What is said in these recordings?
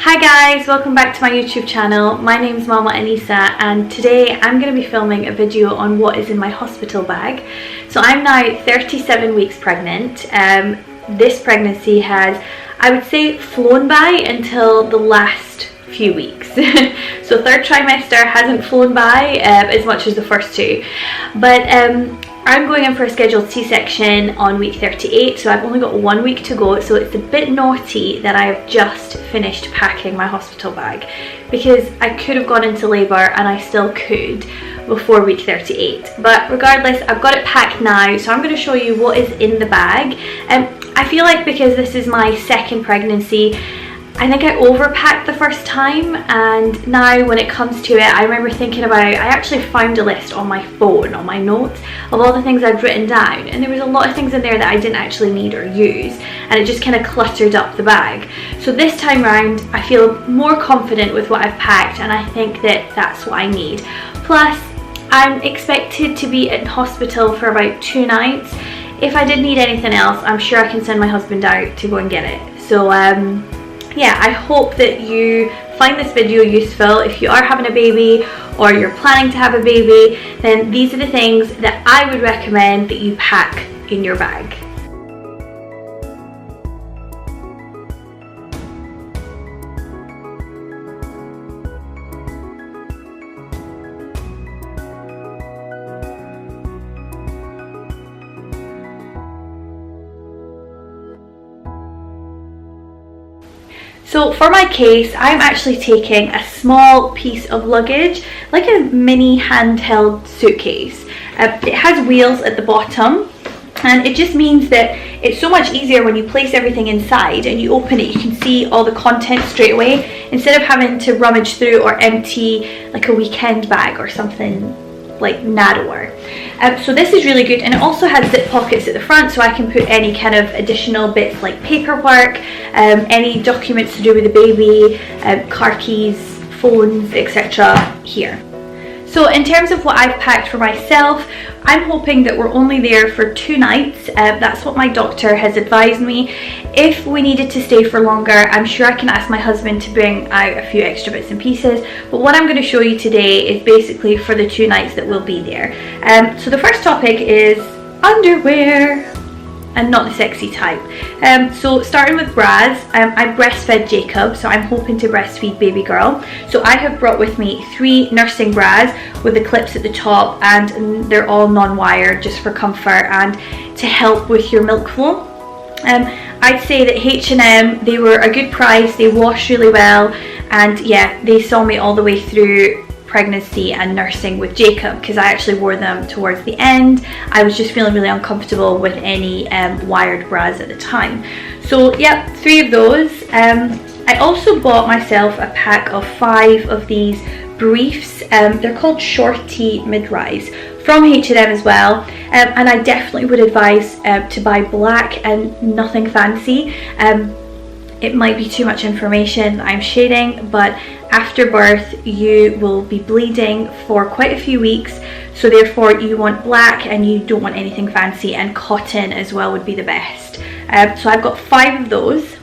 Hi guys, welcome back to my YouTube channel. My name's Mama Annissa and today I'm going to be filming a video on what is in my hospital bag. So I'm now 37 weeks pregnant. This pregnancy has, I would say, flown by until the last few weeks. So third trimester hasn't flown by as much as the first two. But I'm going in for a scheduled C-section on week 38, so I've only got 1 week to go, so it's a bit naughty that I have just finished packing my hospital bag because I could have gone into labour and I still could before week 38. But regardless, I've got it packed now, so I'm going to show you what is in the bag. I feel like because this is my second pregnancy, I think I overpacked the first time, and now when it comes to it, I remember thinking about, I actually found a list on my phone, on my notes, of all the things I'd written down, and there was a lot of things in there that I didn't actually need or use, and it just kind of cluttered up the bag. So this time round, I feel more confident with what I've packed, and I think that that's what I need. Plus, I'm expected to be in hospital for about 2 nights. If I did need anything else, I'm sure I can send my husband out to go and get it. So yeah, I hope that you find this video useful. If you are having a baby or you're planning to have a baby, then these are the things that I would recommend that you pack in your bag. So for my case, I'm actually taking a small piece of luggage, like a mini handheld suitcase. It has wheels at the bottom, and it just means that it's so much easier when you place everything inside and you open it, you can see all the content straight away, instead of having to rummage through or empty like a weekend bag or something like narrower. So this is really good, and it also has zip pockets at the front, so I can put any kind of additional bits like paperwork, any documents to do with the baby, car keys, phones, etc. here. So in terms of what I've packed for myself, I'm hoping that we're only there for 2 nights. That's what my doctor has advised me. If we needed to stay for longer, I'm sure I can ask my husband to bring out a few extra bits and pieces. But what I'm going to show you today is basically for the 2 nights that we'll be there. So the first topic is underwear. And not the sexy type. So starting with bras, I breastfed Jacob, so I'm hoping to breastfeed baby girl. So I have brought with me 3 nursing bras with the clips at the top, and they're all non-wired just for comfort and to help with your milk flow. I'd say that H&M, they were a good price, they wash really well, and yeah, they saw me all the way through pregnancy and nursing with Jacob, because I actually wore them towards the end. I was just feeling really uncomfortable with any wired bras at the time. So yeah, 3 of those. I also bought myself a pack of 5 of these briefs. They're called shorty mid-rise, from H&M as well, and I definitely would advise to buy black and nothing fancy. It might be too much information I'm sharing, but after birth you will be bleeding for quite a few weeks, so therefore you want black and you don't want anything fancy, and cotton as well would be the best. So I've got 5 of those.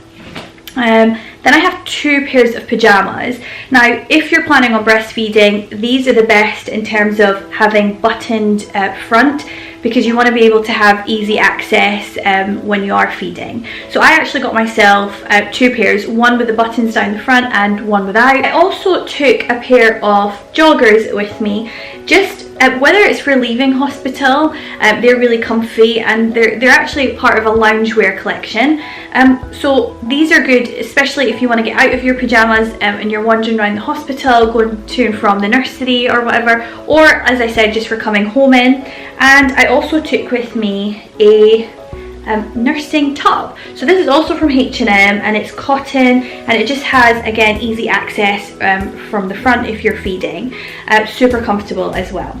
Then I have 2 pairs of pyjamas. Now, if you're planning on breastfeeding, these are the best in terms of having buttoned front, because you want to be able to have easy access when you are feeding. So I actually got myself 2 pairs, one with the buttons down the front and one without. I also took a pair of joggers with me, just whether it's for leaving hospital. They're really comfy, and they're actually part of a loungewear collection. So these are good, especially if you want to get out of your pyjamas and you're wandering around the hospital, going to and from the nursery or whatever, or as I said, just for coming home in. And I also took with me a nursing top. So this is also from H&M, and it's cotton, and it just has, again, easy access from the front if you're feeding. Super comfortable as well.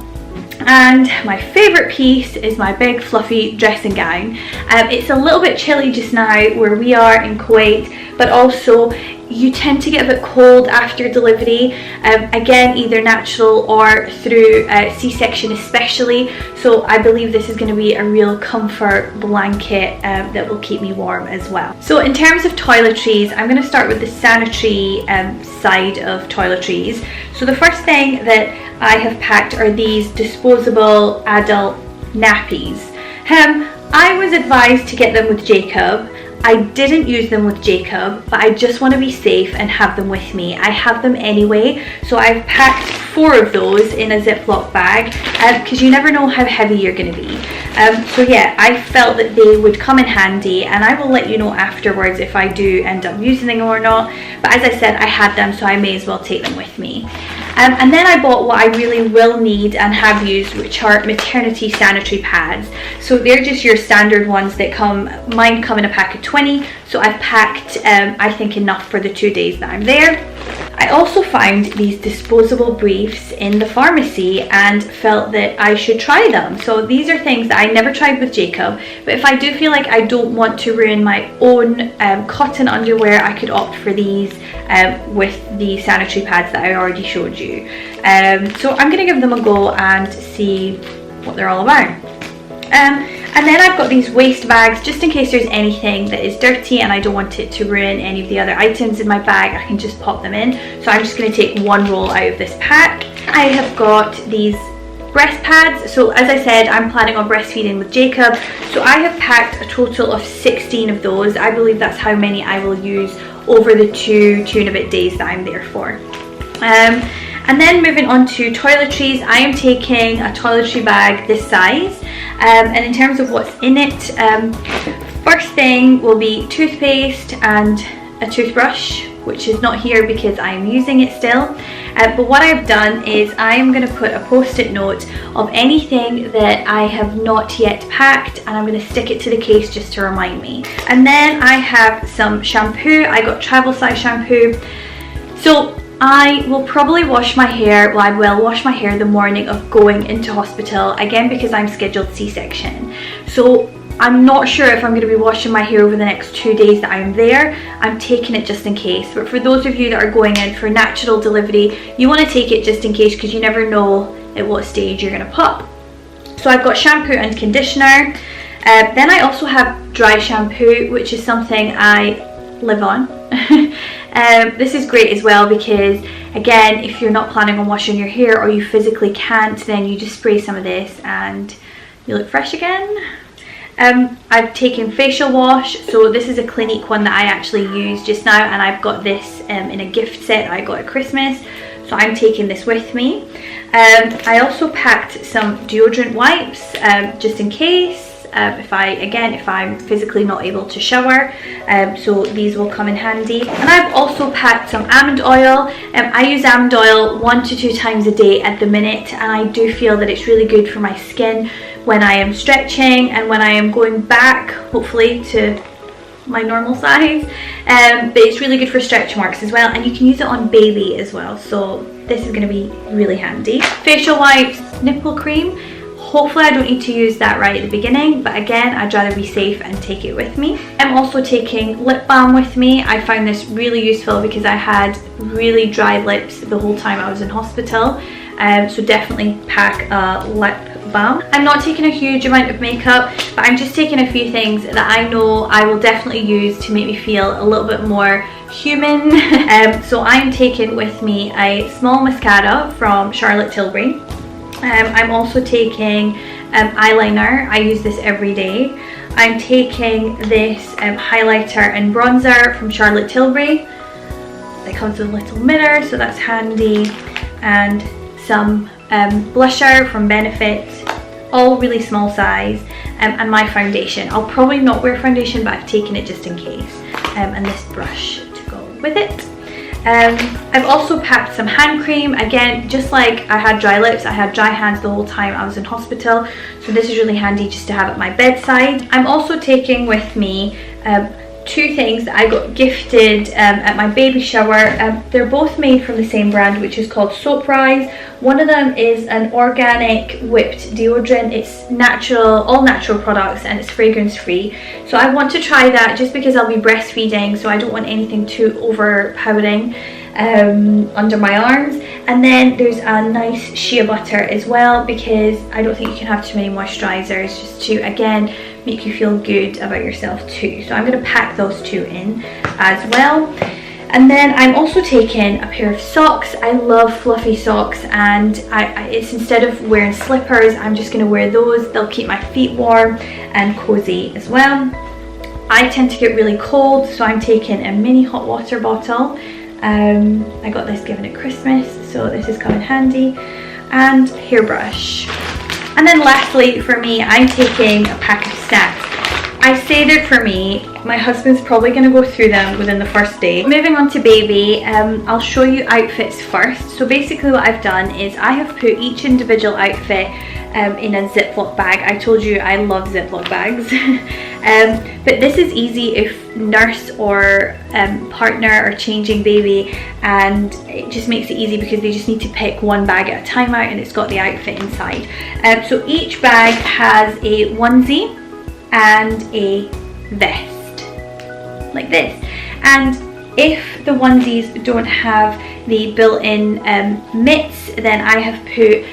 And my favourite piece is my big fluffy dressing gown. It's a little bit chilly just now where we are in Kuwait, but also you tend to get a bit cold after delivery, again either natural or through C-section especially, so I believe this is going to be a real comfort blanket that will keep me warm as well. So in terms of toiletries, I'm going to start with the sanitary side of toiletries. So the first thing that I have packed are these disposable adult nappies. I was advised to get them with Jacob. I didn't use them with Jacob, but I just want to be safe and have them with me. I have them anyway, so I've packed 4 of those in a Ziploc bag because you never know how heavy you're going to be. So yeah, I felt that they would come in handy, and I will let you know afterwards if I do end up using them or not. But as I said, I had them, so I may as well take them with me. And then I bought what I really will need and have used, which are maternity sanitary pads. So they're just your standard ones that mine come in a pack of 20. So I've packed, I think, enough for the 2 days that I'm there. I also found these disposable briefs in the pharmacy and felt that I should try them. So these are things that I never tried with Jacob, but if I do feel like I don't want to ruin my own cotton underwear, I could opt for these with the sanitary pads that I already showed you. So I'm going to give them a go and see what they're all about. And then I've got these waste bags just in case there's anything that is dirty and I don't want it to ruin any of the other items in my bag. I can just pop them in. So I'm just going to take 1 roll out of this pack. I have got these breast pads. So as I said, I'm planning on breastfeeding with Jacob. So I have packed a total of 16 of those. I believe that's how many I will use over the two and a bit days that I'm there for. And then moving on to toiletries, I am taking a toiletry bag this size. And in terms of what's in it, first thing will be toothpaste and a toothbrush, which is not here because I am using it still. But what I've done is I am going to put a post-it note of anything that I have not yet packed, and I'm going to stick it to the case just to remind me. And then I have some shampoo. I got travel size shampoo. So I will probably wash my hair, well, I will wash my hair the morning of going into hospital, again because I'm scheduled C-section. So I'm not sure if I'm going to be washing my hair over the next 2 days that I'm there. I'm taking it just in case. But for those of you that are going in for natural delivery, you want to take it just in case because you never know at what stage you're going to pop. So I've got shampoo and conditioner. Then I also have dry shampoo, which is something I live on. This is great as well because, again, if you're not planning on washing your hair or you physically can't, then you just spray some of this and you look fresh again. I've taken facial wash. So this is a Clinique one that I actually used just now, and I've got this in a gift set I got at Christmas, so I'm taking this with me. I also packed some deodorant wipes just in case. If I'm physically not able to shower, so these will come in handy. And I've also packed some almond oil. I use almond oil 1 to 2 times a day at the minute, and I do feel that it's really good for my skin when I am stretching and when I am going back, hopefully, to my normal size. But it's really good for stretch marks as well, and you can use it on baby as well, so this is going to be really handy. Facial wipes, nipple cream. Hopefully I don't need to use that right at the beginning, but again, I'd rather be safe and take it with me. I'm also taking lip balm with me. I found this really useful because I had really dry lips the whole time I was in hospital, so definitely pack a lip balm. I'm not taking a huge amount of makeup, but I'm just taking a few things that I know I will definitely use to make me feel a little bit more human. So I'm taking with me a small mascara from Charlotte Tilbury. I'm also taking eyeliner. I use this every day. I'm taking this highlighter and bronzer from Charlotte Tilbury. It comes with a little mirror, so that's handy. And some blusher from Benefit, all really small size. And my foundation. I'll probably not wear foundation, but I've taken it just in case. And this brush to go with it. I've also packed some hand cream. Again, just like I had dry lips, I had dry hands the whole time I was in hospital, so this is really handy just to have at my bedside. I'm also taking with me two things that I got gifted at my baby shower. They're both made from the same brand, which is called Sleepwear. One of them is an organic whipped deodorant. It's natural, all natural products, and it's fragrance free. So I want to try that just because I'll be breastfeeding, so I don't want anything too overpowering under my arms. And then there's a nice shea butter as well, because I don't think you can have too many moisturisers, just to again make you feel good about yourself too. So I'm going to pack those two in as well. And then I'm also taking a pair of socks. I love fluffy socks, and it's instead of wearing slippers, I'm just going to wear those. They'll keep my feet warm and cozy as well. I tend to get really cold, so I'm taking a mini hot water bottle. I got this given at Christmas, so this is coming handy. And hairbrush. And then lastly for me, I'm taking a pack of snacks. I say that for me, my husband's probably going to go through them within the first day. Moving on to baby, I'll show you outfits first. So basically what I've done is I have put each individual outfit in a Ziploc bag. I told you I love Ziploc bags. But this is easy if nurse or partner are changing baby, and it just makes it easy because they just need to pick one bag at a time out, and it's got the outfit inside. So each bag has a onesie and a vest like this, and if the onesies don't have the built-in mitts, then I have put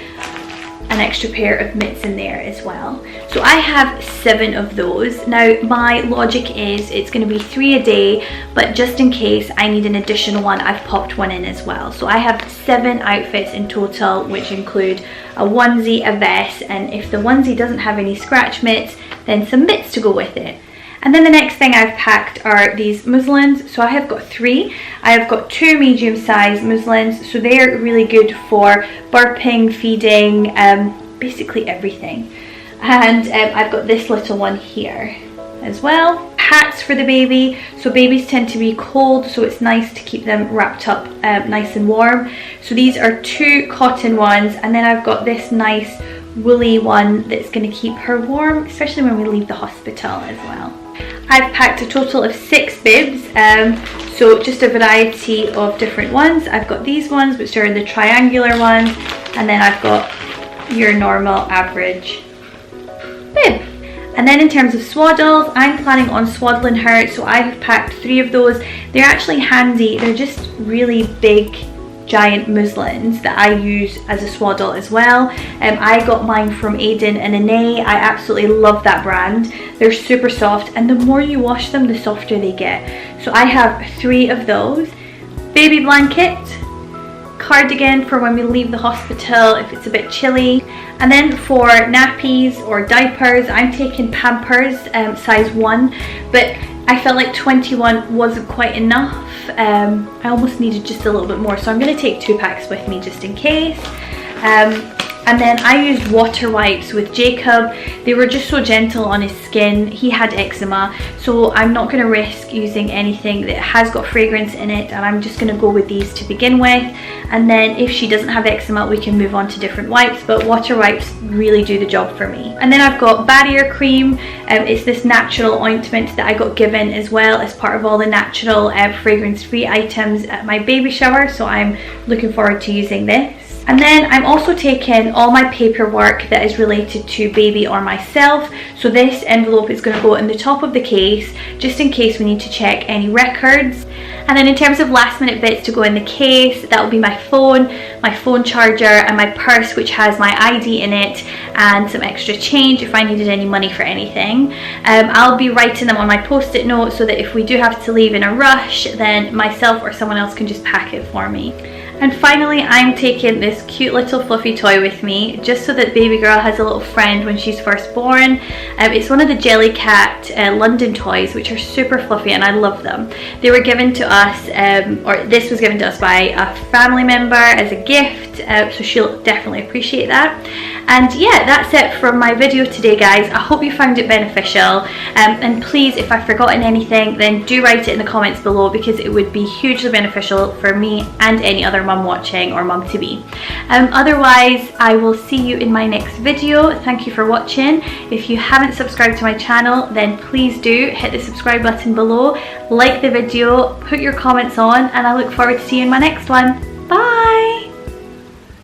an extra pair of mitts in there as well. So I have 7 of those. Now my logic is it's going to be 3 a day, but just in case I need an additional one, I've popped one in as well. So I have 7 outfits in total, which include a onesie, a vest, and if the onesie doesn't have any scratch mitts, then some mitts to go with it. And then the next thing I've packed are these muslins. So I have got 3. I have got 2 medium-sized muslins, so they're really good for burping, feeding, basically everything. And I've got this little one here as well. Hats for the baby. So babies tend to be cold, so it's nice to keep them wrapped up nice and warm. So these are 2 cotton ones, and then I've got this nice woolly one that's going to keep her warm, especially when we leave the hospital as well. I've packed a total of 6 bibs, so just a variety of different ones. I've got these ones, which are the triangular ones, and then I've got your normal average bib. And then in terms of swaddles, I'm planning on swaddling her, so I've packed 3 of those. They're actually handy. They're just really big, giant muslins that I use as a swaddle as well. I got mine from Aiden and Annissa. I absolutely love that brand. They're super soft, and the more you wash them, the softer they get. So I have 3 of those. Baby blanket, cardigan for when we leave the hospital if it's a bit chilly. And then for nappies or diapers, I'm taking Pampers size 1, but I felt like 21 wasn't quite enough. I almost needed just a little bit more, so I'm going to take 2 packs with me just in case. And then I used water wipes with Jacob. They were just so gentle on his skin. He had eczema, so I'm not going to risk using anything that has got fragrance in it, and I'm just going to go with these to begin with. And then if she doesn't have eczema, we can move on to different wipes, but water wipes really do the job for me. And then I've got barrier cream. It's this natural ointment that I got given as well as part of all the natural fragrance-free items at my baby shower, so I'm looking forward to using this. And then I'm also taking all my paperwork that is related to baby or myself. So this envelope is going to go in the top of the case, just in case we need to check any records. And then in terms of last minute bits to go in the case, that will be my phone charger, and my purse, which has my ID in it, and some extra change if I needed any money for anything. I'll be writing them on my post-it note so that if we do have to leave in a rush, then myself or someone else can just pack it for me. And finally, I'm taking this cute little fluffy toy with me, just so that baby girl has a little friend when she's first born. It's one of the Jellycat London toys, which are super fluffy, and I love them. They were given to us, or this was given to us by a family member as a gift. gift, so she'll definitely appreciate that. And yeah, that's it from my video today, guys. I hope you found it beneficial, and please, if I've forgotten anything, then do write it in the comments below, because it would be hugely beneficial for me and any other mum watching or mum to be. Otherwise, I will see you in my next video. Thank you for watching. If you haven't subscribed to my channel, then please do hit the subscribe button below, like the video, put your comments on, and I look forward to seeing you in my next one. Bye!